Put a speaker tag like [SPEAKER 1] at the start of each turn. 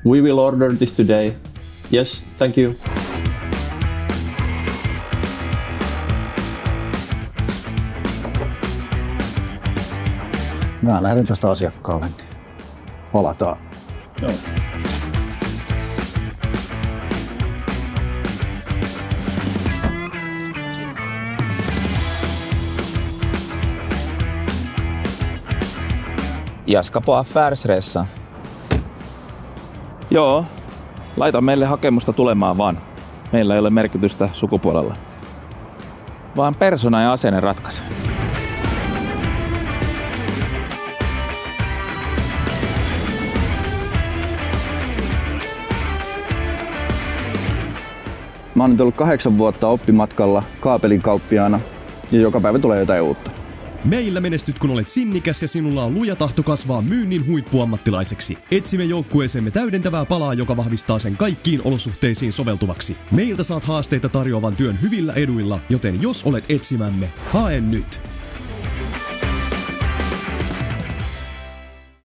[SPEAKER 1] We will order this today. Yes, thank you.
[SPEAKER 2] Mä lähden tuosta asiakkaalle. Palataan.
[SPEAKER 3] Joo.
[SPEAKER 4] Jag ska på affärsresa. Joo, laita meille hakemusta tulemaan vaan. Meillä ei ole merkitystä sukupuolella. Vaan persona ja asenne ratkaisee.
[SPEAKER 3] Mä oon nyt ollut 8 vuotta oppimatkalla kaapelin kauppiaana ja joka päivä tulee jotain uutta.
[SPEAKER 5] Meillä menestyt, kun olet sinnikäs ja sinulla on luja tahto kasvaa myynnin huippuammattilaiseksi. Etsimme joukkueeseemme täydentävää palaa, joka vahvistaa sen kaikkiin olosuhteisiin soveltuvaksi. Meiltä saat haasteita tarjoavan työn hyvillä eduilla, joten jos olet etsimämme, hae nyt!